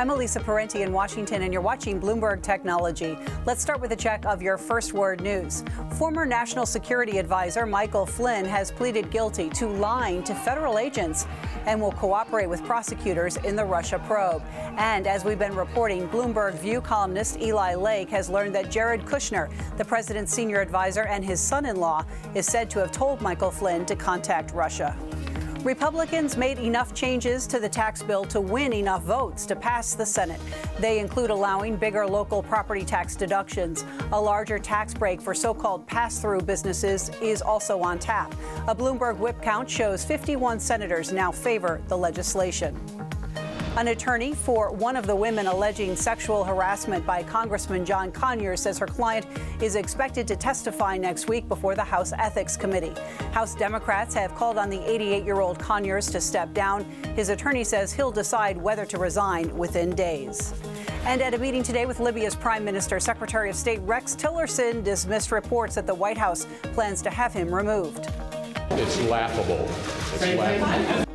I'm Elisa Parenti in Washington, and you're watching Bloomberg Technology. Let's start with a check of your first word news. Former National Security Advisor Michael Flynn has pleaded guilty to lying to federal agents and will cooperate with prosecutors in the Russia probe. And as we've been reporting, Bloomberg View columnist Eli Lake has learned that Jared Kushner, the president's senior advisor and his son-in-law, is said to have told Michael Flynn to contact Russia. Republicans made enough changes to the tax bill to win enough votes to pass the Senate. They include allowing bigger local property tax deductions. A larger tax break for so-called pass-through businesses is also on tap. A Bloomberg whip count shows 51 senators now favor the legislation. An attorney for one of the women alleging sexual harassment by Congressman John Conyers says her client is expected to testify next week before the House Ethics Committee. House Democrats have called on the 88-year-old Conyers to step down. His attorney says he'll decide whether to resign within days. And at a meeting today with Libya's Prime Minister, Secretary of State Rex Tillerson dismissed reports that the White House plans to have him removed. It's laughable. It's laughable.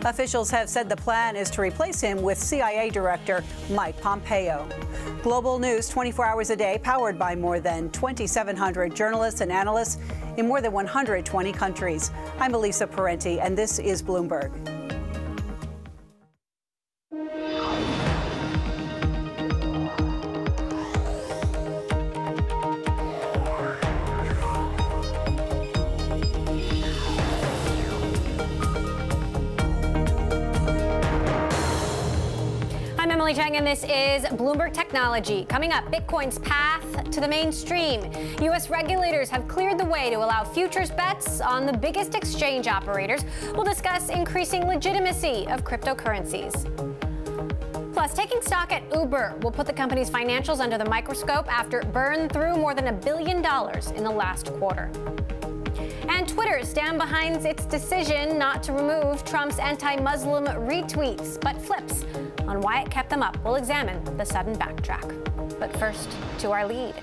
Officials have said the plan is to replace him with CIA Director Mike Pompeo. Global news 24 hours a day, powered by more than 2,700 journalists and analysts in more than 120 countries. I'm Elisa Parenti, and this is Bloomberg. And this is Bloomberg Technology. Coming up, Bitcoin's path to the mainstream. U.S. regulators have cleared the way to allow futures bets on the biggest exchange operators. We'll discuss increasing legitimacy of cryptocurrencies. Plus, taking stock at Uber will put the company's financials under the microscope after it burned through more than $1 billion in the last quarter. And Twitter stands behind its decision not to remove Trump's anti-Muslim retweets, but flips on why it kept them up. We'll examine the sudden backtrack. But first, to our lead.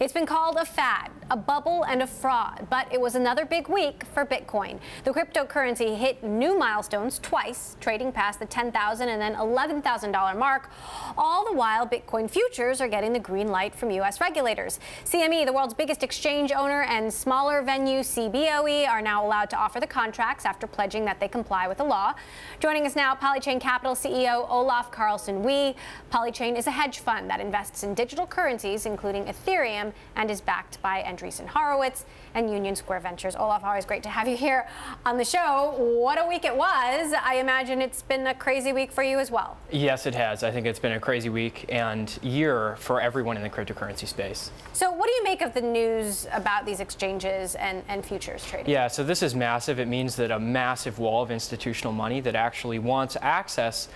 It's been called a fad, a bubble, and a fraud, but it was another big week for Bitcoin. The cryptocurrency hit new milestones twice, trading past the $10,000 and then $11,000 mark. All the while, Bitcoin futures are getting the green light from U.S. regulators. CME, the world's biggest exchange owner, and smaller venue CBOE are now allowed to offer the contracts after pledging that they comply with the law. Joining us now, Polychain Capital CEO Olaf Carlson-Wee. Polychain is a hedge fund that invests in digital currencies, including Ethereum, and is backed by Andreessen Horowitz and Union Square Ventures. Olaf, always great to have you here on the show. What a week it was. I imagine it's been a crazy week for you as well. Yes, it has. I think it's been a crazy week and year for everyone in the cryptocurrency space. So what do you make of the news about these exchanges and futures trading? Yeah, so this is massive. It means that a massive wall of institutional money that actually wants access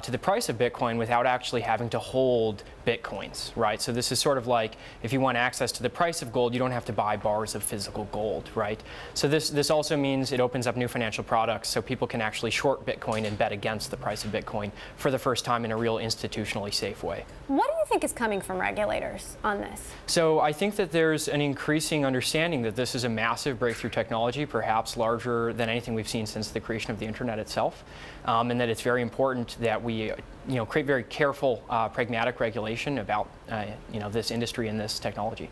to the price of Bitcoin without actually having to hold Bitcoins, right? So this is sort of like if you want access to the price of gold, you don't have to buy bars of physical gold, right? So this also means it opens up new financial products so people can actually short Bitcoin and bet against the price of Bitcoin for the first time in a real institutionally safe way. What do you think is coming from regulators on this? So I think that there's an increasing understanding that this is a massive breakthrough technology, perhaps larger than anything we've seen since the creation of the internet itself, and that it's very important that we create very careful, pragmatic regulation about this industry and this technology.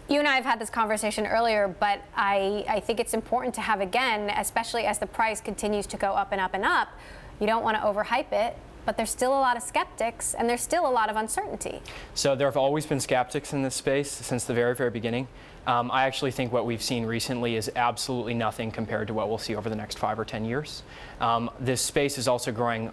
You and I have had this conversation earlier, but I think it's important to have again, especially as the price continues to go up and up and up. You don't want to overhype it, but there's still a lot of skeptics and there's still a lot of uncertainty. So there have always been skeptics in this space since the very, very beginning. I actually think what we've seen recently is absolutely nothing compared to what we'll see over the next 5 or 10 years. This space is also growing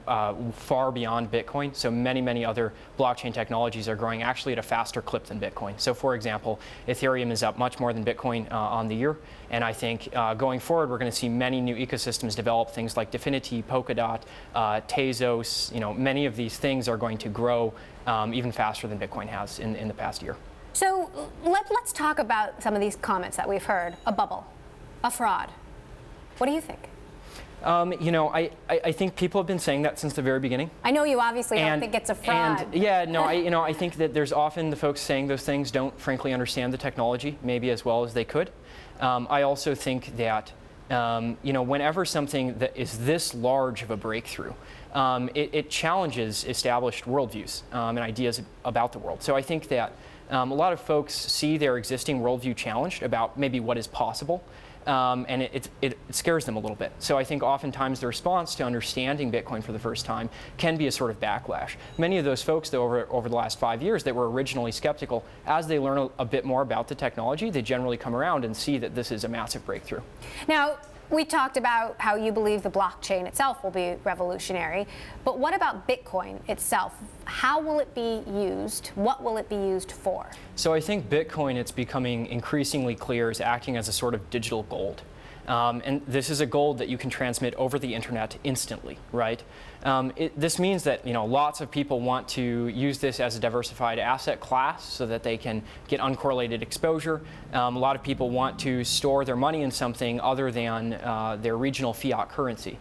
far beyond Bitcoin. So many other blockchain technologies are growing actually at a faster clip than Bitcoin. So for example, Ethereum is up much more than Bitcoin on the year. And I think going forward, we're going to see many new ecosystems develop, things like Dfinity, Polkadot, Tezos. Many of these things are going to grow even faster than Bitcoin has in the past year. So let's talk about some of these comments that we've heard. A bubble, a fraud. What do you think? I think people have been saying that since the very beginning. I know you obviously don't think it's a fraud. And yeah, no, I think that there's often the folks saying those things don't frankly understand the technology maybe as well as they could. I also think that whenever something that is this large of a breakthrough, it challenges established worldviews and ideas about the world. So I think that a lot of folks see their existing worldview challenged about maybe what is possible, and it scares them a little bit. So I think oftentimes the response to understanding Bitcoin for the first time can be a sort of backlash. Many of those folks, though, over the last 5 years that were originally skeptical, as they learn a bit more about the technology, they generally come around and see that this is a massive breakthrough. Now, we talked about how you believe the blockchain itself will be revolutionary, but what about Bitcoin itself? How will it be used? What will it be used for? So I think Bitcoin, it's becoming increasingly clear, is acting as a sort of digital gold. And this is a gold that you can transmit over the internet instantly, right? This means that lots of people want to use this as a diversified asset class so that they can get uncorrelated exposure. A lot of people want to store their money in something other than their regional fiat currency.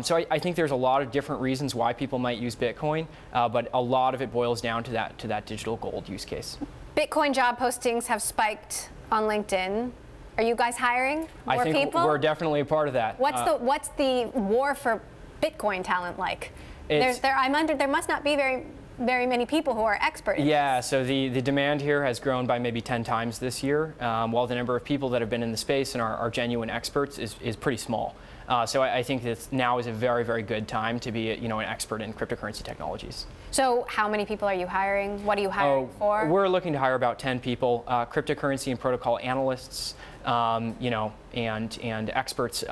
So I think there's a lot of different reasons why people might use Bitcoin, but a lot of it boils down to that digital gold use case. Bitcoin job postings have spiked on LinkedIn. Are you guys hiring more I think people? We're definitely a part of that. What's the war for Bitcoin talent like? There must not be very many people who are expert in this. So the demand here has grown by maybe 10 times this year, while the number of people that have been in the space and are genuine experts is pretty small. So I think that now is a very, very good time to be an expert in cryptocurrency technologies. So how many people are you hiring? What are you hiring for? We're looking to hire about 10 people, cryptocurrency and protocol analysts, and experts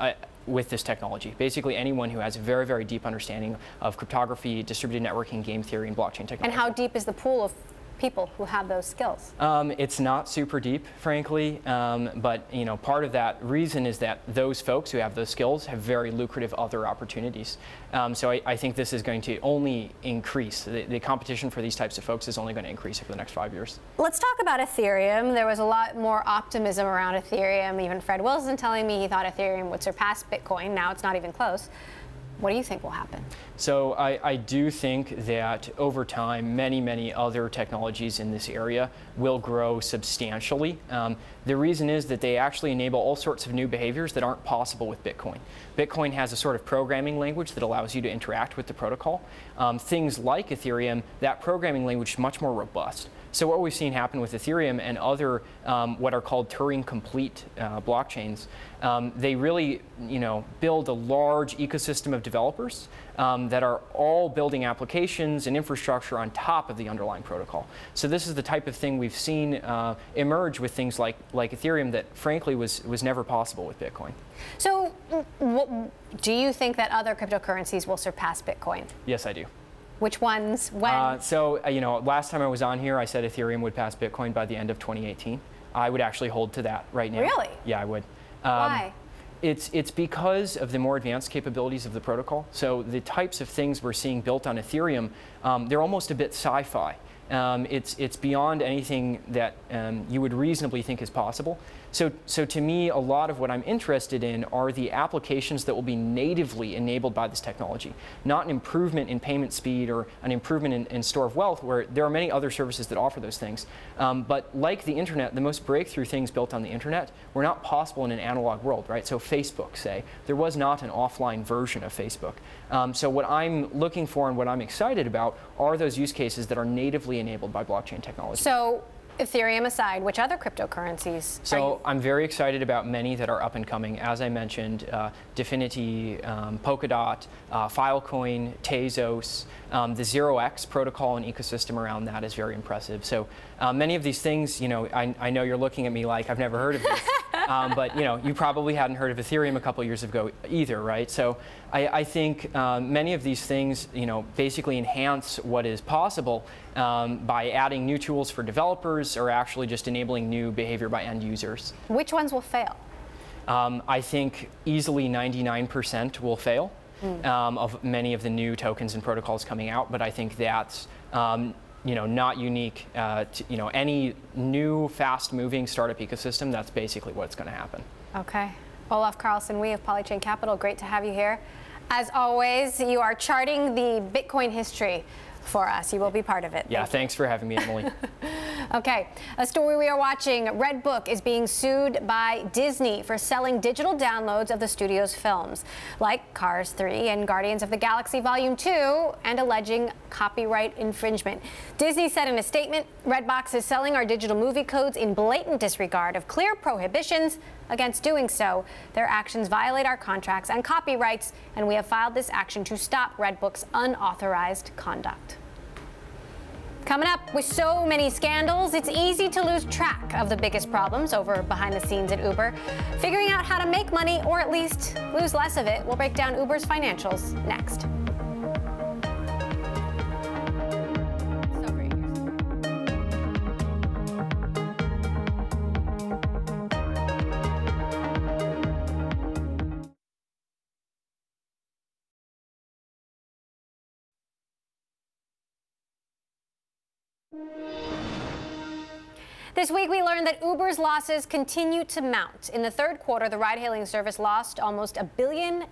with this technology. Basically anyone who has a very, very deep understanding of cryptography, distributed networking, game theory, and blockchain technology. And how deep is the pool of people who have those skills? It's not super deep, frankly, but part of that reason is that those folks who have those skills have very lucrative other opportunities. So I think this is going to only increase. The competition for these types of folks is only going to increase over the next 5 years. Let's talk about Ethereum. There was a lot more optimism around Ethereum. Even Fred Wilson telling me he thought Ethereum would surpass Bitcoin. Now it's not even close. What do you think will happen? So I do think that over time, many other technologies in this area will grow substantially. The reason is that they actually enable all sorts of new behaviors that aren't possible with Bitcoin. Bitcoin has a sort of programming language that allows you to interact with the protocol. Things like Ethereum, that programming language is much more robust. So what we've seen happen with Ethereum and other what are called Turing-complete blockchains, they really, build a large ecosystem of developers that are all building applications and infrastructure on top of the underlying protocol. So this is the type of thing we've seen emerge with things like Ethereum that, frankly, was never possible with Bitcoin. So do you think that other cryptocurrencies will surpass Bitcoin? Yes, I do. Which ones? When? Last time I was on here, I said Ethereum would pass Bitcoin by the end of 2018. I would actually hold to that right now. Really? Yeah, I would. Why? It's because of the more advanced capabilities of the protocol. So the types of things we're seeing built on Ethereum, they're almost a bit sci-fi. It's beyond anything that you would reasonably think is possible. So to me, a lot of what I'm interested in are the applications that will be natively enabled by this technology, not an improvement in payment speed or an improvement in store of wealth, where there are many other services that offer those things. But like the internet, the most breakthrough things built on the internet were not possible in an analog world, right? So Facebook, say, there was not an offline version of Facebook. So what I'm looking for and what I'm excited about are those use cases that are natively enabled by blockchain technology. So Ethereum aside, which other cryptocurrencies are you? I'm very excited about many that are up and coming. As I mentioned, Dfinity, Polkadot, Filecoin, Tezos, the 0x protocol and ecosystem around that is very impressive. So many of these things, I know you're looking at me like I've never heard of this, but you probably hadn't heard of Ethereum a couple years ago either, right? So I think many of these things, basically enhance what is possible by adding new tools for developers or actually just enabling new behavior by end users. Which ones will fail? I think easily 99% will fail of many of the new tokens and protocols coming out, but I think that's not unique to any new fast-moving startup ecosystem. That's basically what's going to happen. Okay. Olaf Carlson-Wee of Polychain Capital, great to have you here. As always, you are charting the Bitcoin history for us. You will be part of it. Yeah, thanks for having me, Emily. Okay, a story we are watching. Redbook is being sued by Disney for selling digital downloads of the studio's films, like Cars 3 and Guardians of the Galaxy Volume 2, and alleging copyright infringement. Disney said in a statement, Redbox is selling our digital movie codes in blatant disregard of clear prohibitions against doing so. Their actions violate our contracts and copyrights, and we have filed this action to stop Redbook's unauthorized conduct. Coming up, with so many scandals, it's easy to lose track of the biggest problems over behind the scenes at Uber. Figuring out how to make money, or at least lose less of it, we'll break down Uber's financials next. This week, we learned that Uber's losses continue to mount. In the third quarter, the ride-hailing service lost almost $1.5 billion.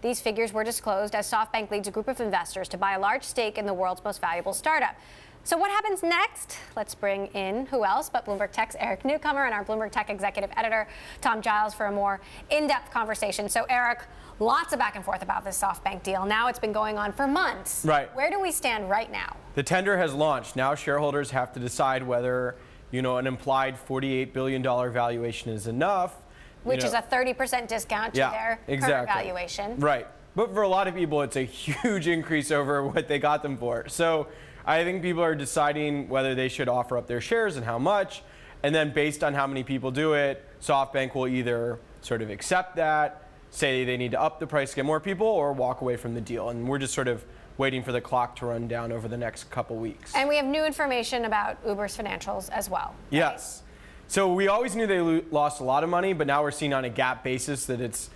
These figures were disclosed as SoftBank leads a group of investors to buy a large stake in the world's most valuable startup. So what happens next? Let's bring in who else but Bloomberg Tech's Eric Newcomer and our Bloomberg Tech executive editor, Tom Giles, for a more in-depth conversation. So, Eric, lots of back and forth about this SoftBank deal. Now it's been going on for months. Right. Where do we stand right now? The tender has launched. Now shareholders have to decide whether, an implied $48 billion valuation is enough. Which is a 30% discount to their current valuation. Right. But for a lot of people, it's a huge increase over what they got them for. So I think people are deciding whether they should offer up their shares and how much. And then based on how many people do it, SoftBank will either sort of accept that, say they need to up the price to get more people, or walk away from the deal. And we're just sort of waiting for the clock to run down over the next couple weeks. And we have new information about Uber's financials as well. Right? Yes. So we always knew they lost a lot of money, but now we're seeing on a GAAP basis that it's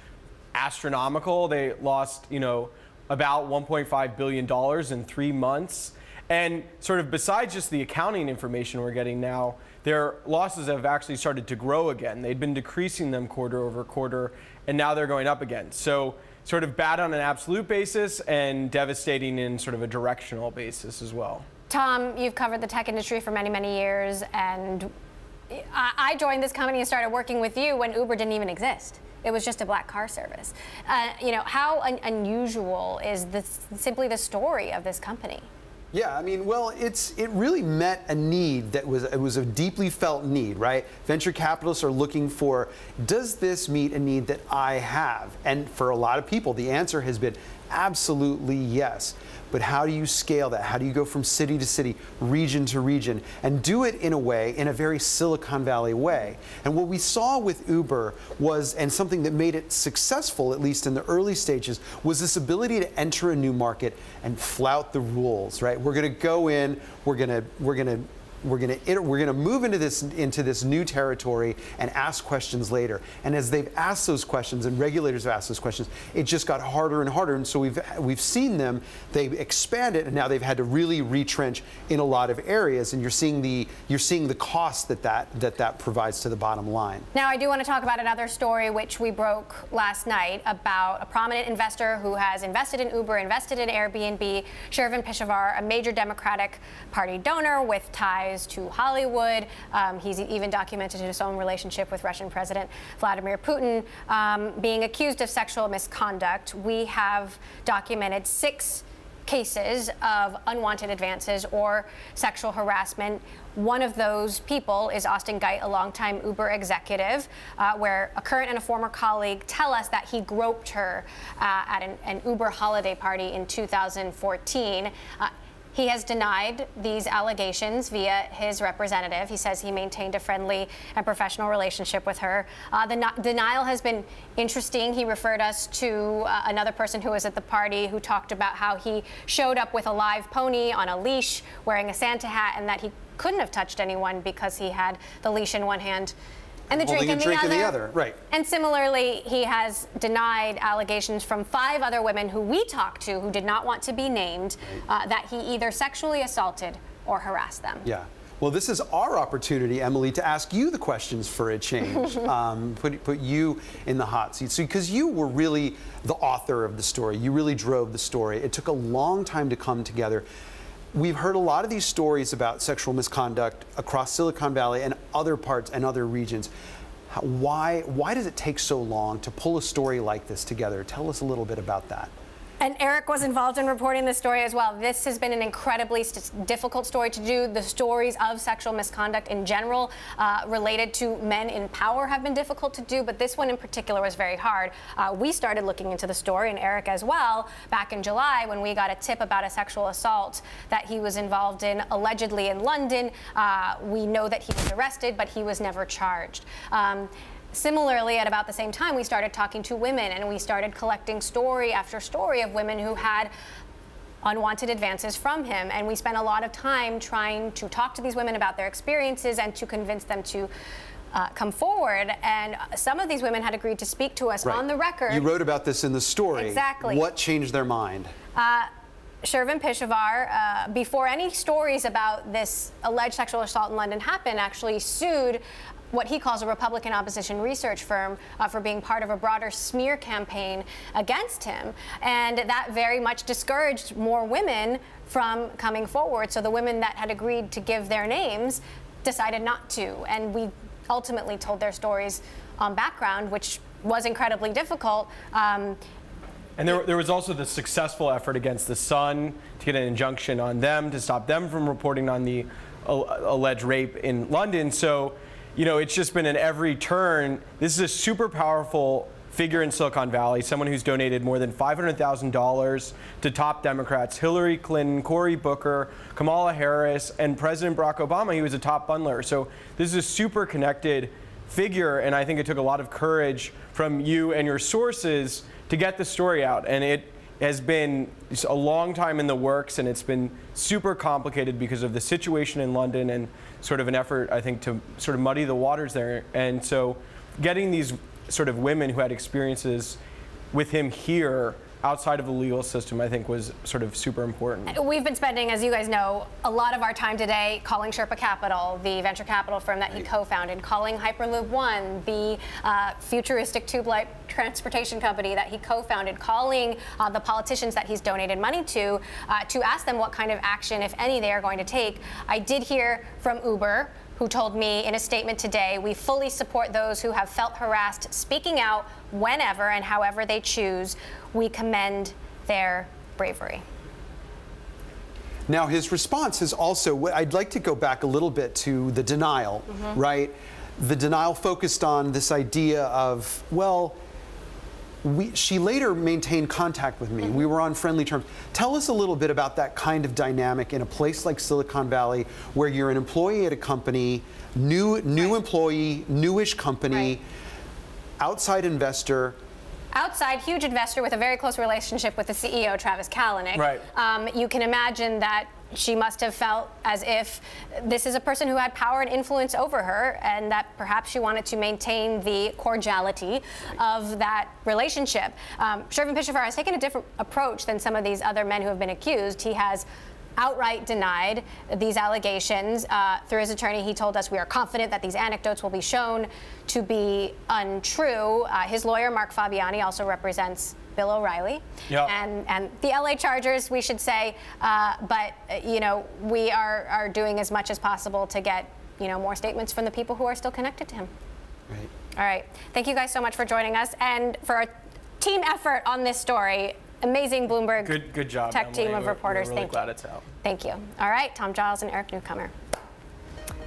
astronomical. They lost, about $1.5 billion in 3 months. And sort of besides just the accounting information we're getting now, their losses have actually started to grow again. They'd been decreasing them quarter over quarter, and now they're going up again. So sort of bad on an absolute basis and devastating in sort of a directional basis as well. Tom, you've covered the tech industry for many, many years, and I joined this company and started working with you when Uber didn't even exist. It was just a black car service. How unusual is this, simply the story of this company? Yeah, I mean, well, it really met a need it was a deeply felt need, right? Venture capitalists are looking for, does this meet a need that I have? And for a lot of people, the answer has been absolutely yes. But how do you scale that? How do you go from city to city, region to region, and do it in a very Silicon Valley way? And what we saw with Uber was, and something that made it successful, at least in the early stages, was this ability to enter a new market and flout the rules, right? We're going to go in, we're going to move into this new territory and ask questions later. And as they've asked those questions, and regulators have asked those questions, it just got harder and harder. And so we've seen them, they've expanded, and now they've had to really retrench in a lot of areas. And you're seeing the cost that provides to the bottom line. Now, I do want to talk about another story which we broke last night about a prominent investor who has invested in Uber, invested in Airbnb, Shervin Pishevar, a major Democratic Party donor with ties to Hollywood. He's even documented his own relationship with Russian President Vladimir Putin, being accused of sexual misconduct. We have documented 6 cases of unwanted advances or sexual harassment. One of those people is Austin Geit, a longtime Uber executive, where a current and a former colleague tell us that he groped her at an Uber holiday party in 2014. He has denied these allegations via his representative. He says he maintained a friendly and professional relationship with her. The denial has been interesting. He referred us to another person who was at the party who talked about how he showed up with a live pony on a leash, wearing a Santa hat, and that he couldn't have touched anyone because he had the leash in one hand and the drink in the other. Right. And similarly, he has denied allegations from 5 other women who we talked to who did not want to be named, that he either sexually assaulted or harassed them. Yeah. Well, this is our opportunity, Emily, to ask you the questions for a change. Put you in the hot seat. So, because you were really the author of the story. You really drove the story. It took a long time to come together. we've heard a lot of these stories about sexual misconduct across Silicon Valley and other parts and other regions. Why does it take so long to pull a story like this together? Tell us a little bit about that. And Eric was involved in reporting this story as well. This has been an incredibly difficult story to do. The stories of sexual misconduct in general related to men in power have been difficult to do, but this one in particular was very hard. We started looking into the story, and Eric as well, back in July when we got a tip about a sexual assault that he was involved in allegedly in London. We know that he was arrested, but he was never charged. Similarly, at about the same time, we started talking to women, and we started collecting story after story of women who had unwanted advances from him. And we spent a lot of time trying to talk to these women about their experiences and to convince them to come forward. And some of these women had agreed to speak to us on the record. You wrote about this in the story. Exactly. What changed their mind? Shervin Pishovar, before any stories about this alleged sexual assault in London happened, actually sued what he calls a Republican opposition research firm for being part of a broader smear campaign against him. And that very much discouraged more women from coming forward. So the women that had agreed to give their names decided not to. And we ultimately told their stories on background, which was incredibly difficult. And there was also the successful effort against The Sun to get an injunction on them to stop them from reporting on the alleged rape in London. So, you know, it's just been in every turn. This is a super powerful figure in Silicon Valley, someone who's donated more than $500,000 to top Democrats, Hillary Clinton, Cory Booker, Kamala Harris, and President Barack Obama. He was a top bundler. So this is a super connected figure, and I think it took a lot of courage from you and your sources to get the story out. And it has been a long time in the works, and it's been super complicated because of the situation in London and sort of an effort, I think, to sort of muddy the waters there. And so getting these sort of women who had experiences with him here outside of the legal system, I think, was sort of super important. We've been spending, as you guys know, a lot of our time today calling Sherpa Capital, the venture capital firm that he co-founded, calling Hyperloop One, the futuristic tube-light transportation company that he co-founded, calling the politicians that he's donated money to ask them what kind of action, if any, they are going to take. I did hear from Uber, who told me in a statement today, we fully support those who have felt harassed speaking out whenever and however they choose. We commend their bravery. Now, his response is also, I'd like to go back a little bit to the denial, right? The denial focused on this idea of, well, she later maintained contact with me. We were on friendly terms. Tell us a little bit about that kind of dynamic in a place like Silicon Valley, where you're an employee at a company, new employee, newish company, outside investor. Outside, huge investor with a very close relationship with the CEO, Travis Kalanick. Right. You can imagine that she must have felt as if this is a person who had power and influence over her, and that perhaps she wanted to maintain the cordiality of that relationship. Shervin Pishovar has taken a different approach than some of these other men who have been accused. He has outright denied these allegations. Through his attorney, he told us, we are confident that these anecdotes will be shown to be untrue. His lawyer, Mark Fabiani, also represents Bill O'Reilly and the LA Chargers, we should say. But, you know, we are doing as much as possible to get, you know, more statements from the people who are still connected to him. Right. All right. Thank you guys so much for joining us and for our team effort on this story. Amazing Bloomberg good job, tech Emily. team of reporters. We're really Thank glad you. It's out. Thank you. All right, Tom Giles and Eric Newcomer.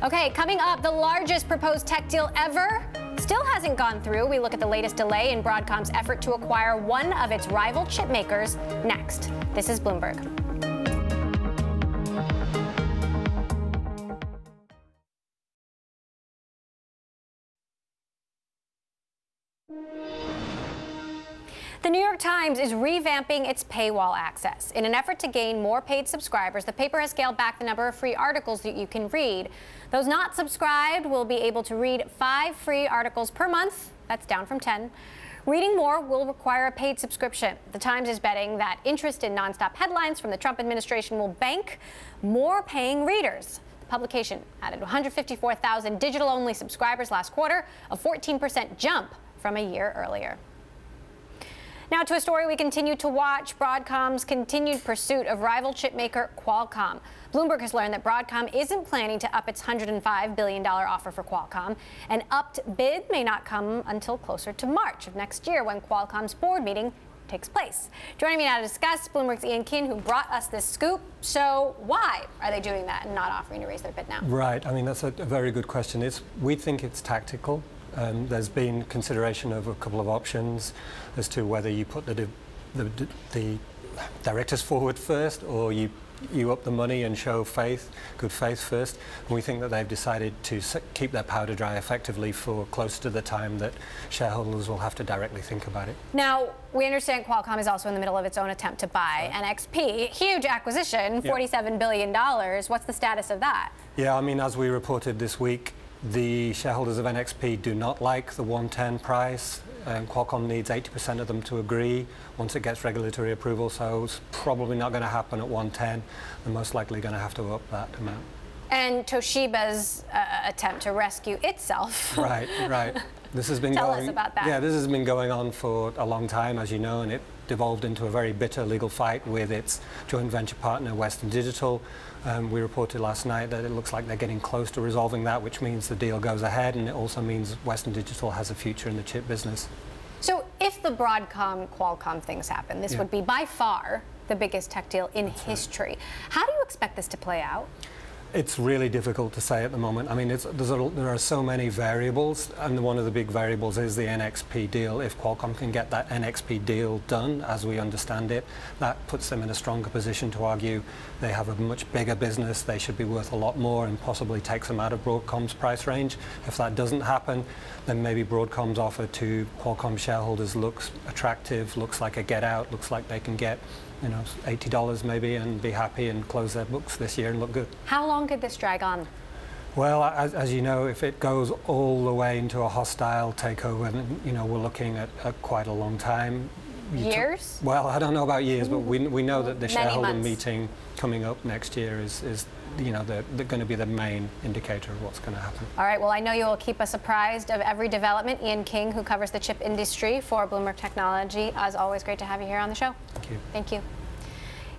Okay, coming up, the largest proposed tech deal ever still hasn't gone through. We look at the latest delay in Broadcom's effort to acquire one of its rival chip makers next. This is Bloomberg. The New York Times is revamping its paywall access. In an effort to gain more paid subscribers, the paper has scaled back the number of free articles that you can read. Those not subscribed will be able to read 5 free articles per month. That's down from 10. Reading more will require a paid subscription. The Times is betting that interest in nonstop headlines from the Trump administration will bank more paying readers. The publication added 154,000 digital-only subscribers last quarter, a 14% jump from a year earlier. Now to a story we continue to watch, Broadcom's continued pursuit of rival chipmaker Qualcomm. Bloomberg has learned that Broadcom isn't planning to up its $105 billion offer for Qualcomm. An upped bid may not come until closer to March of next year, when Qualcomm's board meeting takes place. Joining me now to discuss, Bloomberg's Ian King, who brought us this scoop. So why are they doing that and not offering to raise their bid now? Right. I mean, that's a very good question. We think it's tactical. There's been consideration of a couple of options as to whether you put the directors forward first, or you up the money and show good faith first. And we think that they've decided to keep their powder dry effectively for close to the time that shareholders will have to directly think about it. Now, we understand Qualcomm is also in the middle of its own attempt to buy NXP. Huge acquisition, $47 billion. What's the status of that? Yeah, I mean, as we reported this week, the shareholders of NXP do not like the 110 price. Qualcomm needs 80% of them to agree once it gets regulatory approval, so it's probably not going to happen at 110. They're most likely going to have to up that amount. And Toshiba's attempt to rescue itself. Right. This has been Tell us about that. Yeah, this has been going on for a long time, as you know, and it devolved into a very bitter legal fight with its joint venture partner, Western Digital. We reported last night that it looks like they're getting close to resolving that, which means the deal goes ahead, and it also means Western Digital has a future in the chip business. So if the Broadcom-Qualcomm things happen, this would be by far the biggest tech deal in history. How do you expect this to play out? It's really difficult to say at the moment. I mean, there are so many variables, and one of the big variables is the NXP deal. If Qualcomm can get that NXP deal done, as we understand it, that puts them in a stronger position to argue they have a much bigger business, they should be worth a lot more, and possibly takes them out of Broadcom's price range. If that doesn't happen, then maybe Broadcom's offer to Qualcomm shareholders looks attractive, looks like a get out, looks like they can get $80 maybe and be happy and close their books this year and look good. How long could this drag on? Well, as you know, if it goes all the way into a hostile takeover, then, we're looking at quite a long time. Years? Well, I don't know about years, but we know that the shareholder months. meeting coming up next year is they're going to be the main indicator of what's going to happen. All right, well, I know you will keep us apprised of every development. Ian King, who covers the chip industry for Bloomberg Technology. As always, great to have you here on the show. Thank you. Thank you.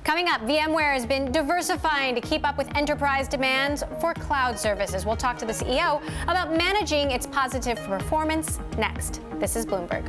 Coming up, VMware has been diversifying to keep up with enterprise demands for cloud services. We'll talk to the CEO about managing its positive performance next. This is Bloomberg.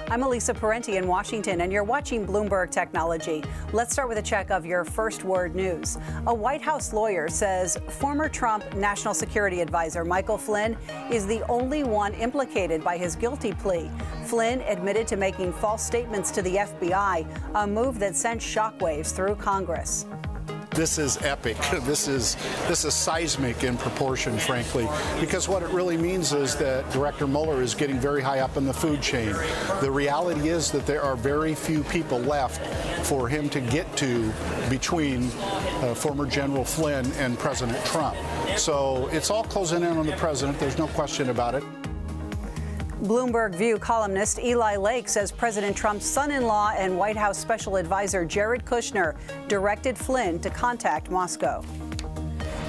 I'm Elisa Parenti in Washington, and you're watching Bloomberg Technology. Let's start with a check of your first word news. A White House lawyer says former Trump National Security Advisor Michael Flynn is the only one implicated by his guilty plea. Flynn admitted to making false statements to the FBI, a move that sent shockwaves through Congress. This is epic. This is seismic in proportion, frankly, because what it really means is that Director Mueller is getting very high up in the food chain. The reality is that there are very few people left for him to get to between former General Flynn and President Trump. So it's all closing in on the president. There's no question about it. Bloomberg View columnist Eli Lake says President Trump's son-in-law and White House Special Advisor Jared Kushner directed Flynn to contact Moscow.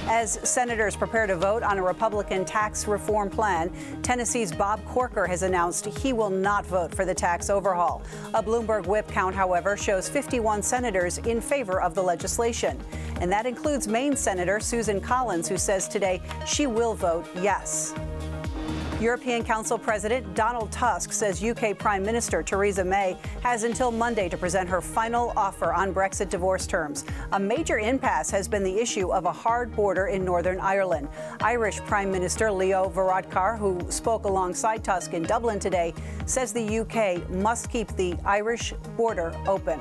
As senators prepare to vote on a Republican tax reform plan, Tennessee's Bob Corker has announced he will not vote for the tax overhaul. A Bloomberg whip count, however, shows 51 senators in favor of the legislation. And that includes Maine Senator Susan Collins, who says today she will vote yes. European Council President Donald Tusk says UK Prime Minister Theresa May has until Monday to present her final offer on Brexit divorce terms. A major impasse has been the issue of a hard border in Northern Ireland. Irish Prime Minister Leo Varadkar, who spoke alongside Tusk in Dublin today, says the UK must keep the Irish border open.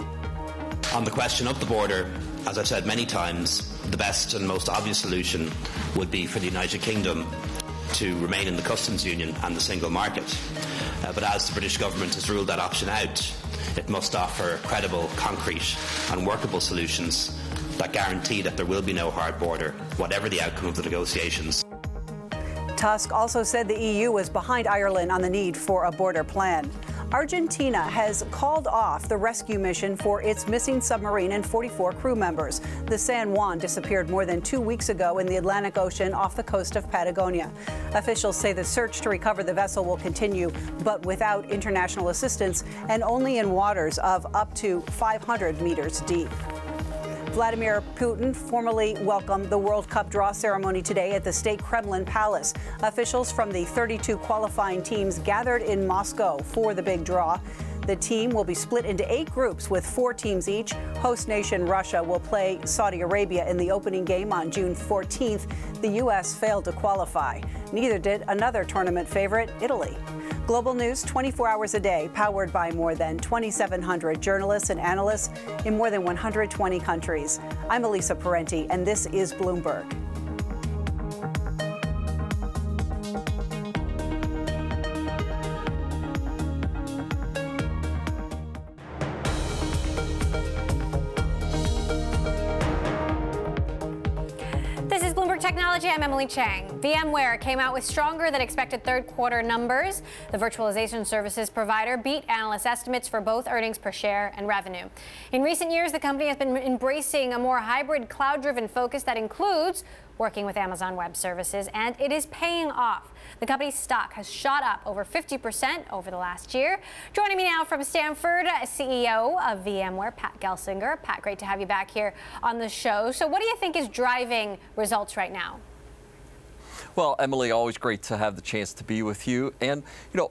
On the question of the border, as I've said many times, the best and most obvious solution would be for the United Kingdom to remain in the customs union and the single market. But as the British government has ruled that option out, it must offer credible, concrete and workable solutions that guarantee that there will be no hard border, whatever the outcome of the negotiations. Tusk also said the EU was behind Ireland on the need for a border plan. Argentina has called off the rescue mission for its missing submarine and 44 crew members. The San Juan disappeared more than 2 weeks ago in the Atlantic Ocean off the coast of Patagonia. Officials say the search to recover the vessel will continue, but without international assistance and only in waters of up to 500 meters deep. Vladimir Putin formally welcomed the World Cup draw ceremony today at the State Kremlin Palace. Officials from the 32 qualifying teams gathered in Moscow for the big draw. The team will be split into 8 groups with 4 teams each. Host nation Russia will play Saudi Arabia in the opening game on June 14th. The U.S. failed to qualify. Neither did another tournament favorite, Italy. Global news 24 hours a day, powered by more than 2,700 journalists and analysts in more than 120 countries. I'm Elisa Parenti, and this is Bloomberg. Technology, I'm Emily Chang. VMware came out with stronger than expected third quarter numbers. The virtualization services provider beat analyst estimates for both earnings per share and revenue. In recent years, the company has been embracing a more hybrid cloud-driven focus that includes working with Amazon Web Services, and it is paying off. The company's stock has shot up over 50% over the last year. Joining me now from Stanford, CEO of VMware, Pat Gelsinger. Pat, great to have you back here on the show. So what do you think is driving results right now? Well, Emily, always great to have the chance to be with you. And,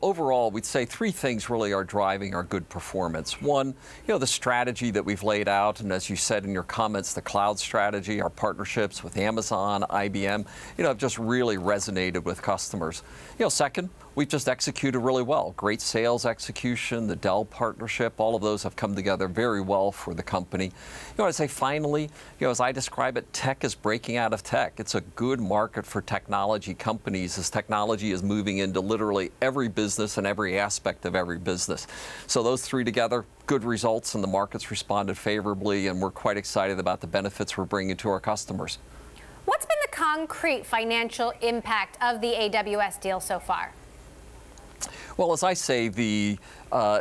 overall, we'd say 3 things really are driving our good performance. One, the strategy that we've laid out, and as you said in your comments, the cloud strategy, our partnerships with Amazon, IBM, have just really resonated with customers. Second, we've just executed really well. Great sales execution, the Dell partnership, all of those have come together very well for the company. I'd say finally, as I describe it, tech is breaking out of tech. It's a good market for technology companies as technology is moving into literally every business and every aspect of every business. So those 3 together, good results, and the market's responded favorably, and we're quite excited about the benefits we're bringing to our customers. What's been the concrete financial impact of the AWS deal so far? Well, as I say, the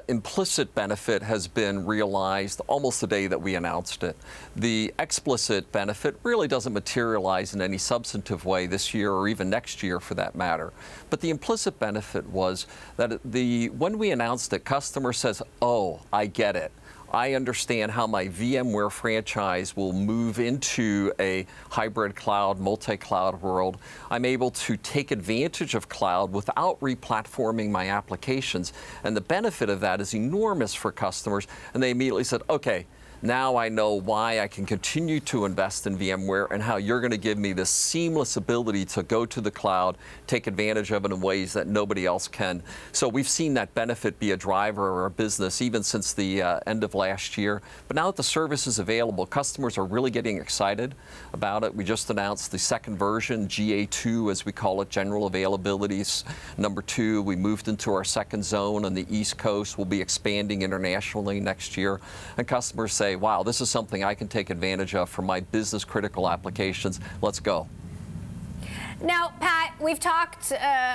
implicit benefit has been realized almost the day that we announced it. The explicit benefit really doesn't materialize in any substantive way this year or even next year for that matter. But the implicit benefit was that when we announced it, customer says, oh, I get it. I understand how my VMware franchise will move into a hybrid cloud, multi-cloud world. I'm able to take advantage of cloud without replatforming my applications. And the benefit of that is enormous for customers. And they immediately said, okay, now I know why I can continue to invest in VMware and how you're going to give me this seamless ability to go to the cloud, take advantage of it in ways that nobody else can. So we've seen that benefit be a driver of our business even since the end of last year. But now that the service is available, customers are really getting excited about it. We just announced the second version, GA2, as we call it, general availability. Number 2, we moved into our second zone on the East Coast. We'll be expanding internationally next year. And customers say, wow, this is something I can take advantage of for my business critical applications. Let's go. Now, Pat, we've talked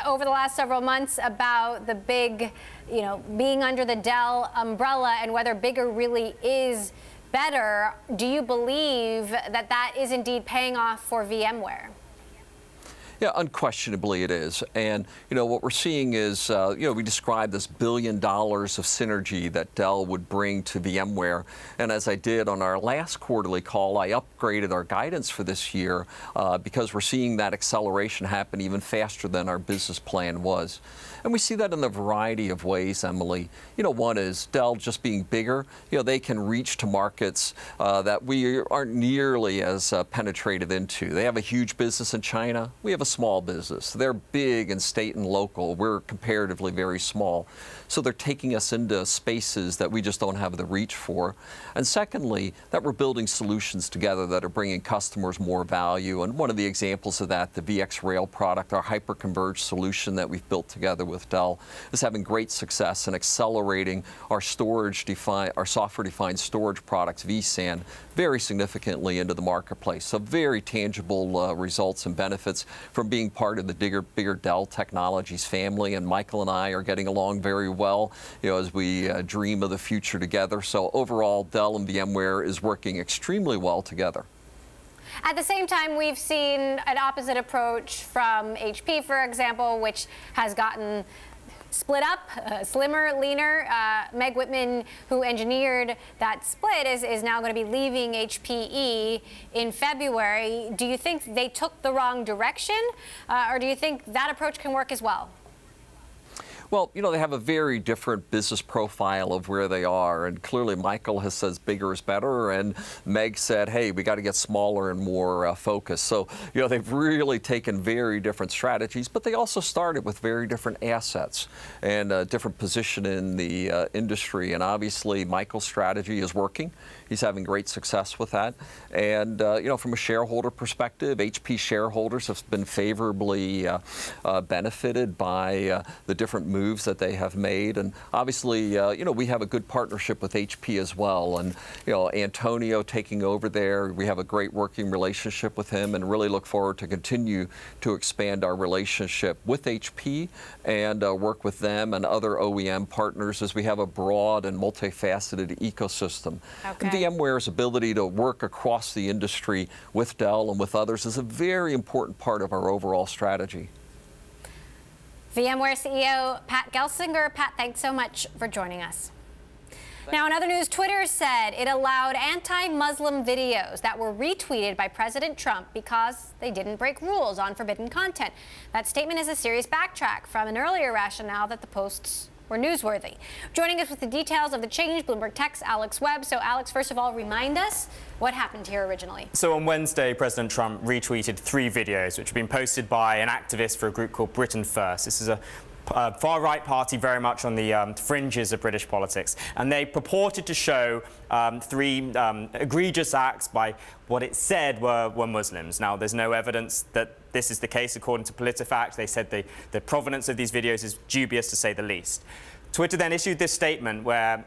over the last several months about the big, being under the Dell umbrella and whether bigger really is better. Do you believe that that is indeed paying off for VMware? Yeah, unquestionably it is. And, what we're seeing is, we described this $1 billion of synergy that Dell would bring to VMware. And as I did on our last quarterly call, I upgraded our guidance for this year because we're seeing that acceleration happen even faster than our business plan was. And we see that in a variety of ways, Emily. One is Dell just being bigger. They can reach to markets that we aren't nearly as penetrated into. They have a huge business in China. We have a small business. They're big and state and local. We're comparatively very small. So they're taking us into spaces that we just don't have the reach for. And secondly, that we're building solutions together that are bringing customers more value. And one of the examples of that, the VxRail product, our hyper-converged solution that we've built together with Dell, is having great success in accelerating our software-defined storage products, vSAN, very significantly into the marketplace. So very tangible results and benefits from being part of the bigger Dell Technologies family. And Michael and I are getting along very well, as we dream of the future together. So overall, Dell and VMware is working extremely well together. At the same time, we've seen an opposite approach from HP, for example, which has gotten split up, slimmer, leaner. Meg Whitman, who engineered that split, is now going to be leaving HPE in February. Do you think they took the wrong direction, or do you think that approach can work as well? Well, they have a very different business profile of where they are, and clearly Michael has said bigger is better, and Meg said, hey, we got to get smaller and more focused. So, they've really taken very different strategies, but they also started with very different assets and a different position in the industry. And obviously, Michael's strategy is working. He's having great success with that. And, from a shareholder perspective, HP shareholders have been favorably benefited by the different moves that they have made. And obviously, we have a good partnership with HP as well. And, Antonio taking over there, we have a great working relationship with him and really look forward to continue to expand our relationship with HP and work with them and other OEM partners as we have a broad and multifaceted ecosystem. Okay. And VMware's ability to work across the industry with Dell and with others is a very important part of our overall strategy. VMware CEO Pat Gelsinger. Pat, thanks so much for joining us. Now, in other news, Twitter said it allowed anti-Muslim videos that were retweeted by President Trump because they didn't break rules on forbidden content. That statement is a serious backtrack from an earlier rationale that the posts were newsworthy. Joining us with the details of the change, Bloomberg Tech's Alex Webb. So, Alex, first of all, remind us what happened here originally. So on Wednesday, President Trump retweeted 3 videos which have been posted by an activist for a group called Britain First. This is a far-right party very much on the fringes of British politics. And they purported to show 3 egregious acts by what it said were Muslims. Now, there's no evidence that this is the case, according to PolitiFact. They said the provenance of these videos is dubious, to say the least. Twitter then issued this statement where,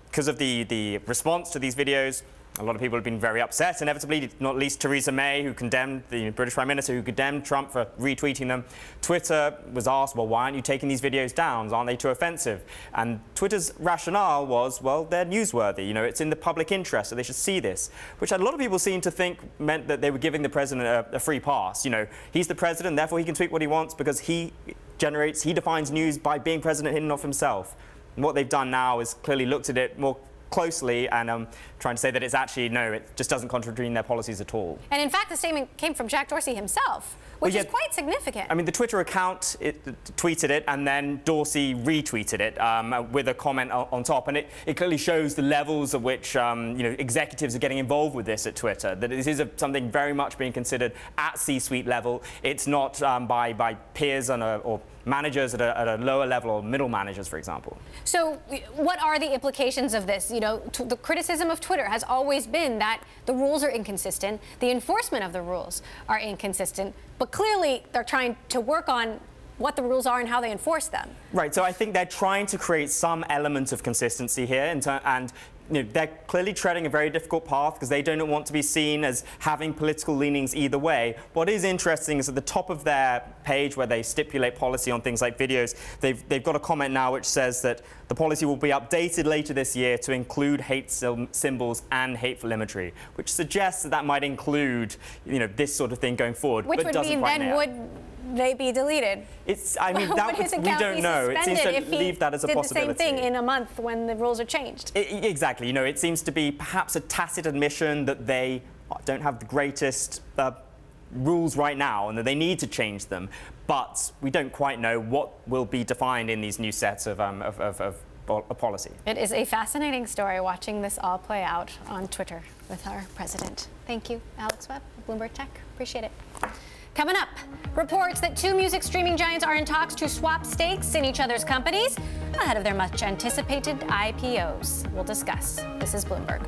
because of the response to these videos, a lot of people have been very upset, inevitably, not least Theresa May, who condemned the British Prime Minister, who condemned Trump for retweeting them. Twitter was asked, well, why aren't you taking these videos down? Aren't they too offensive? And Twitter's rationale was, well, they're newsworthy. It's in the public interest, so they should see this, which a lot of people seem to think meant that they were giving the president a free pass. He's the president, therefore he can tweet what he wants because he defines news by being president in and of himself. And what they've done now is clearly looked at it more closely and trying to say that it's actually, no, it just doesn't contravene their policies at all. And in fact, the statement came from Jack Dorsey himself, which is quite significant. I mean, the Twitter account tweeted it, and then Dorsey retweeted it with a comment on top. And it clearly shows the levels at which executives are getting involved with this at Twitter, that this is something very much being considered at C-suite level. It's not by peers or managers at a lower level, or middle managers, for example. So what are the implications of this? The criticism of Twitter has always been that the rules are inconsistent, the enforcement of the rules are inconsistent, but clearly they're trying to work on what the rules are and how they enforce them. Right, so I think they're trying to create some element of consistency here, and they're clearly treading a very difficult path because they don't want to be seen as having political leanings either way. What is interesting is at the top of their page, where they stipulate policy on things like videos, they've got a comment now which says that the policy will be updated later this year to include hate symbols and hateful imagery, which suggests that might include this sort of thing going forward. Which would mean then would they be deleted? I mean, we don't know. It seems to leave that as a possibility. Did the same thing in a month when the rules are changed. Exactly. It seems to be perhaps a tacit admission that they don't have the greatest rules right now and that they need to change them. But we don't quite know what will be defined in these new sets of policy. It is a fascinating story watching this all play out on Twitter with our president. Thank you, Alex Webb, Bloomberg Tech. Appreciate it. Coming up, reports that two music streaming giants are in talks to swap stakes in each other's companies ahead of their much anticipated IPOs. We'll discuss. This is Bloomberg.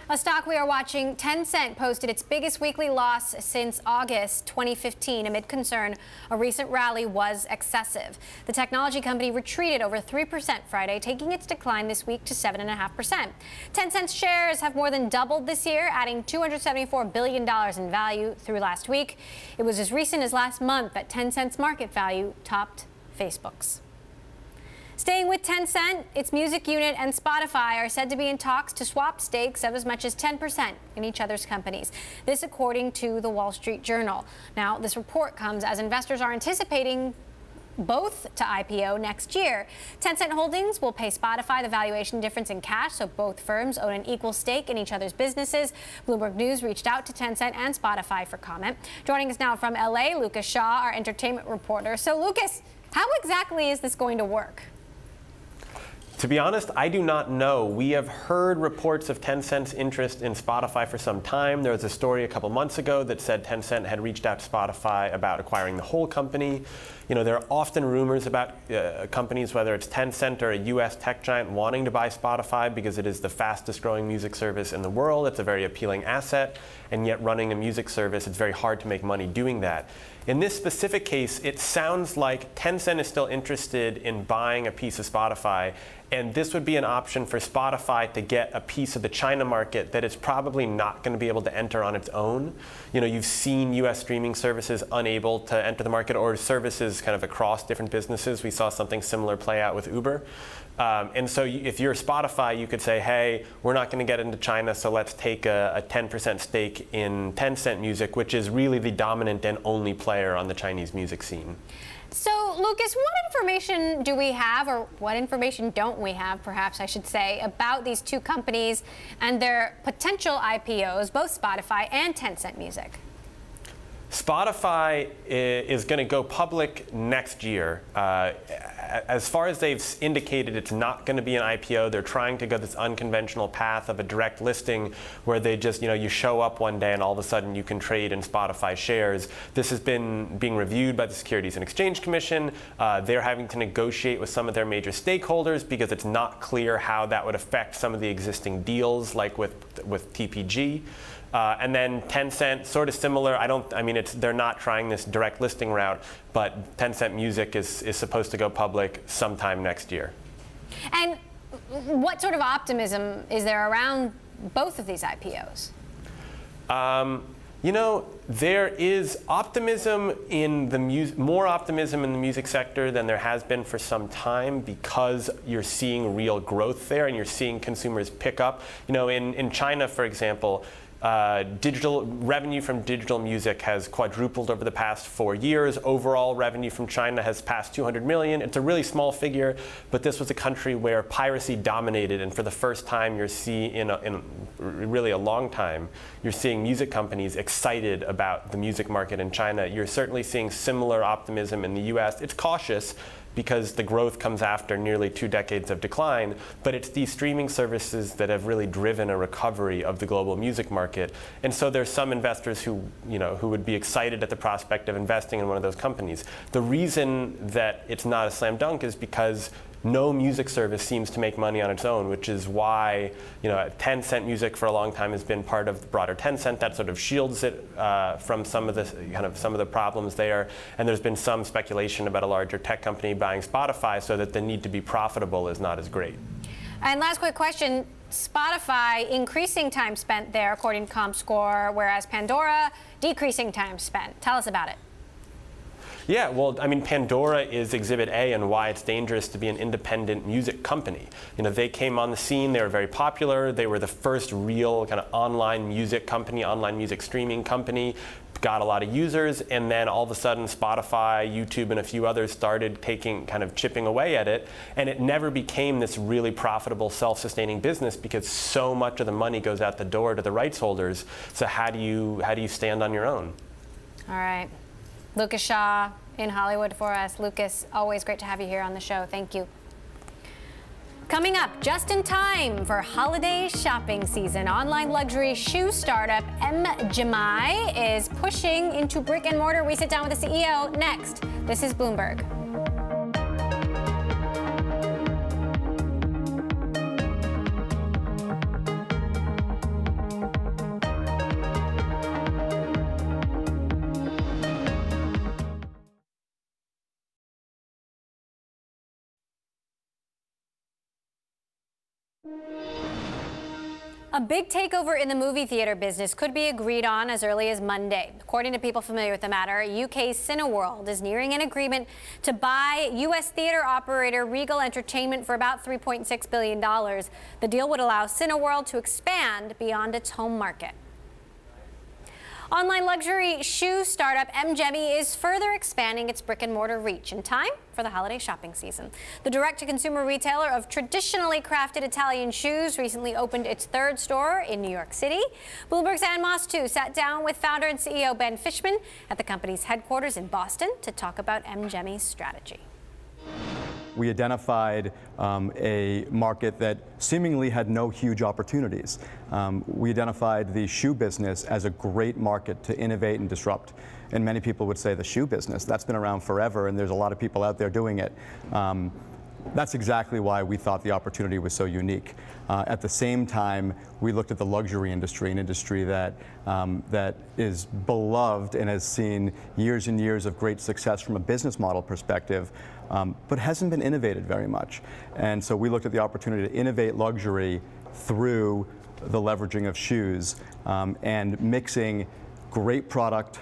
A stock we are watching, Tencent, posted its biggest weekly loss since August 2015 amid concern a recent rally was excessive. The technology company retreated over 3% Friday, taking its decline this week to 7.5%. Tencent's shares have more than doubled this year, adding $274 billion in value through last week. It was as recent as last month that Tencent's market value topped Facebook's. Staying with Tencent, its music unit and Spotify are said to be in talks to swap stakes of as much as 10% in each other's companies. This according to the Wall Street Journal. Now, this report comes as investors are anticipating both to IPO next year. Tencent Holdings will pay Spotify the valuation difference in cash, so both firms own an equal stake in each other's businesses. Bloomberg News reached out to Tencent and Spotify for comment. Joining us now from LA, Lucas Shaw, our entertainment reporter. So, Lucas, how exactly is this going to work? To be honest, I do not know. We have heard reports of Tencent's interest in Spotify for some time. There was a story a couple months ago that said Tencent had reached out to Spotify about acquiring the whole company. You know, there are often rumors about companies, whether it's Tencent or a US tech giant, wanting to buy Spotify because it is the fastest growing music service in the world. It's a very appealing asset, and yet running a music service, it's very hard to make money doing that. In this specific case, it sounds like Tencent is still interested in buying a piece of Spotify, and this would be an option for Spotify to get a piece of the China market that it's probably not going to be able to enter on its own. You know, you've seen US streaming services unable to enter the market, or services kind of across different businesses. We saw something similar play out with Uber. And so if you're Spotify, you could say, hey, we're not going to get into China, so let's take a 10% stake in Tencent Music, which is really the dominant and only player on the Chinese music scene. So, Lucas, what information do we have, or what information don't we have, perhaps I should say, about these two companies and their potential IPOs, both Spotify and Tencent Music? Spotify is going to go public next year. As far as they've indicated, it's not going to be an IPO. They're trying to go this unconventional path of a direct listing where they just, you show up one day and all of a sudden you can trade in Spotify shares. This has been being reviewed by the Securities and Exchange Commission. They're having to negotiate with some of their major stakeholders because it's not clear how that would affect some of the existing deals, like with TPG. And then Tencent, sort of similar. They're not trying this direct listing route, but Tencent Music is supposed to go public sometime next year. And what sort of optimism is there around both of these IPOs? There is optimism in the more optimism in the music sector than there has been for some time, because you're seeing real growth there and you're seeing consumers pick up. In China, for example, digital revenue from digital music has quadrupled over the past 4 years. Overall revenue from China has passed 200 million. It's a really small figure, but this was a country where piracy dominated, and for the first time you're seeing, in really a long time, you're seeing music companies excited about the music market in China. You're certainly seeing similar optimism in the US. It's cautious, because the growth comes after nearly 2 decades of decline, but it's these streaming services that have really driven a recovery of the global music market. And so there's some investors who would be excited at the prospect of investing in one of those companies. The reason that it's not a slam dunk is because no music service seems to make money on its own, which is why Tencent Music for a long time has been part of the broader Tencent. That sort of shields it from some of the problems there. And there's been some speculation about a larger tech company buying Spotify, so that the need to be profitable is not as great. And last quick question: Spotify increasing time spent there, according to ComScore, whereas Pandora decreasing time spent. Tell us about it. Yeah, well, Pandora is Exhibit A and why it's dangerous to be an independent music company. They came on the scene, they were very popular, they were the first real kind of online music company, online music streaming company, got a lot of users, and then all of a sudden Spotify, YouTube, and a few others started chipping away at it, and it never became this really profitable, self-sustaining business because so much of the money goes out the door to the rights holders. So how do you stand on your own? All right. Lucas Shaw, in Hollywood for us. Lucas, always great to have you here on the show. Thank you. Coming up, just in time for holiday shopping season, online luxury shoe startup M.Gemi is pushing into brick and mortar. We sit down with the CEO next. This is Bloomberg. A big takeover in the movie theater business could be agreed on as early as Monday. According to people familiar with the matter, UK's Cineworld is nearing an agreement to buy U.S. theater operator Regal Entertainment for about $3.6 billion. The deal would allow Cineworld to expand beyond its home market. Online luxury shoe startup M.Gemi is further expanding its brick-and-mortar reach in time for the holiday shopping season. The direct-to-consumer retailer of traditionally crafted Italian shoes recently opened its third store in New York City. Bloomberg's Ann Moss, too, sat down with founder and CEO Ben Fischman at the company's headquarters in Boston to talk about M.Gemi's strategy. We identified a market that seemingly had no huge opportunities. We identified the shoe business as a great market to innovate and disrupt. And many people would say the shoe business, that's been around forever and there's a lot of people out there doing it. That's exactly why we thought the opportunity was so unique. At the same time, we looked at the luxury industry, an industry that is beloved and has seen years and years of great success from a business model perspective, but hasn't been innovated very much. And so we looked at the opportunity to innovate luxury through the leveraging of shoes and mixing great product,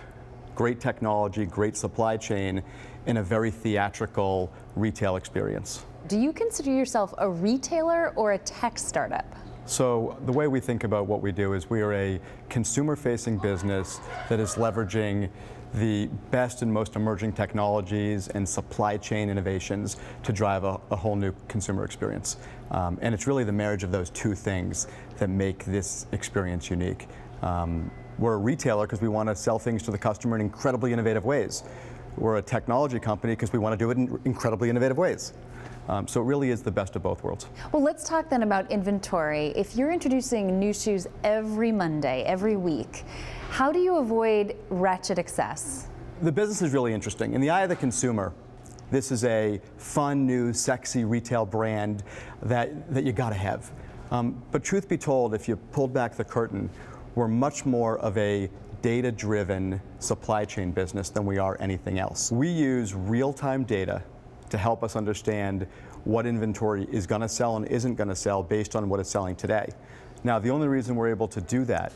great technology, great supply chain in a very theatrical retail experience. Do you consider yourself a retailer or a tech startup? So the way we think about what we do is we are a consumer-facing business that is leveraging the best and most emerging technologies and supply chain innovations to drive a whole new consumer experience. And it's really the marriage of those two things that make this experience unique. We're a retailer because we want to sell things to the customer in incredibly innovative ways. We're a technology company because we want to do it in incredibly innovative ways. So it really is the best of both worlds. Well, let's talk then about inventory. If you're introducing new shoes every Monday, every week, how do you avoid ratchet excess? The business is really interesting. In the eye of the consumer, this is a fun, new, sexy retail brand that you gotta have. But truth be told, if you pulled back the curtain, we're much more of a data-driven supply chain business than we are anything else. We use real-time data to help us understand what inventory is going to sell and isn't going to sell based on what it's selling today. Now, the only reason we're able to do that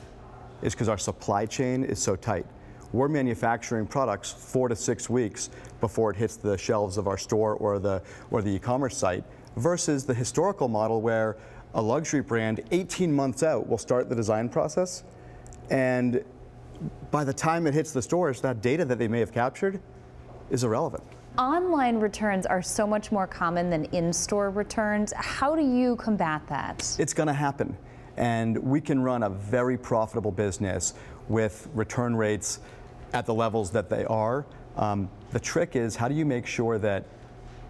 is because our supply chain is so tight. We're manufacturing products 4 to 6 weeks before it hits the shelves of our store or the e-commerce site, versus the historical model where a luxury brand 18 months out will start the design process, and by the time it hits the stores, that data that they may have captured is irrelevant. Online returns are so much more common than in-store returns. How do you combat that? It's going to happen. And we can run a very profitable business with return rates at the levels that they are. The trick is, how do you make sure that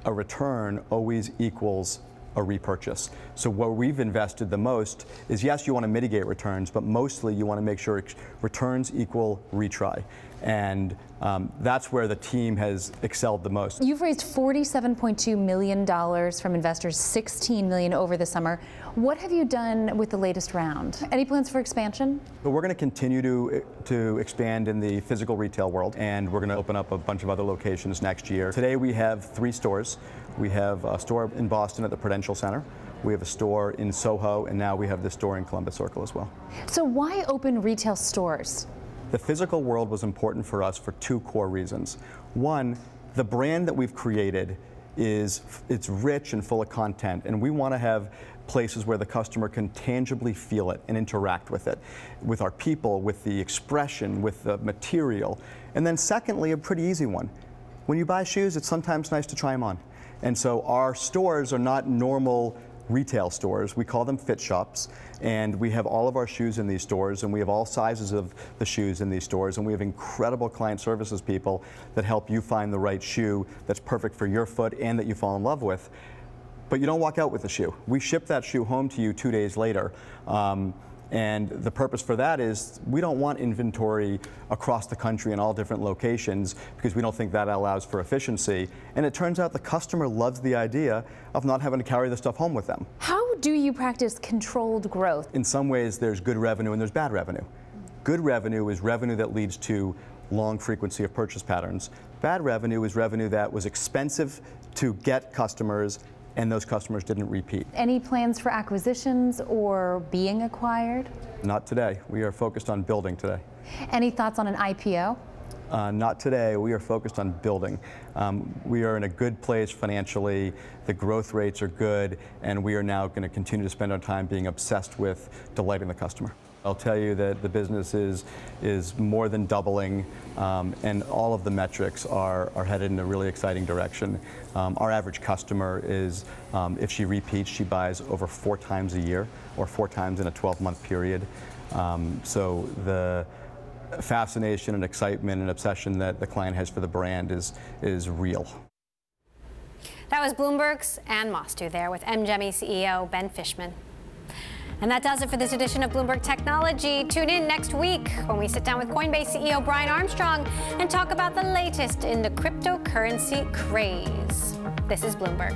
a return always equals a repurchase? So where we've invested the most is, yes, you want to mitigate returns, but mostly you want to make sure returns equal retry. And that's where the team has excelled the most. You've raised $47.2 million from investors, $16 million over the summer. What have you done with the latest round? Any plans for expansion? But we're going to continue to expand in the physical retail world, and we're going to open up a bunch of other locations next year. Today we have 3 stores. We have a store in Boston at the Prudential Center. We have a store in Soho, and now we have this store in Columbus Circle as well. So why open retail stores? The physical world was important for us for 2 core reasons. One, the brand that we've created it's rich and full of content, and we want to have places where the customer can tangibly feel it and interact with it, with our people, with the expression, with the material. And then secondly, a pretty easy one. When you buy shoes, it's sometimes nice to try them on. And so our stores are not normal retail stores. We call them fit shops, and we have all of our shoes in these stores, and we have all sizes of the shoes in these stores, and we have incredible client services people that help you find the right shoe that's perfect for your foot and that you fall in love with. But you don't walk out with the shoe. We ship that shoe home to you 2 days later. And the purpose for that is we don't want inventory across the country in all different locations because we don't think that allows for efficiency. And it turns out the customer loves the idea of not having to carry the stuff home with them. How do you practice controlled growth? In some ways, there's good revenue and there's bad revenue. Good revenue is revenue that leads to long frequency of purchase patterns. Bad revenue is revenue that was expensive to get customers and those customers didn't repeat. Any plans for acquisitions or being acquired? Not today. We are focused on building today. Any thoughts on an IPO? Not today. We are focused on building. We are in a good place financially. The growth rates are good, and we are now going to continue to spend our time being obsessed with delighting the customer. I'll tell you that the business is more than doubling, and all of the metrics are headed in a really exciting direction. Our average customer is, if she repeats, she buys over 4 times a year, or 4 times in a 12-month period. So the fascination and excitement and obsession that the client has for the brand is real. That was Bloomberg's Ann Mostu there with M.Gemi CEO Ben Fischman. And that does it for this edition of Bloomberg Technology. Tune in next week when we sit down with Coinbase CEO Brian Armstrong and talk about the latest in the cryptocurrency craze. This is Bloomberg.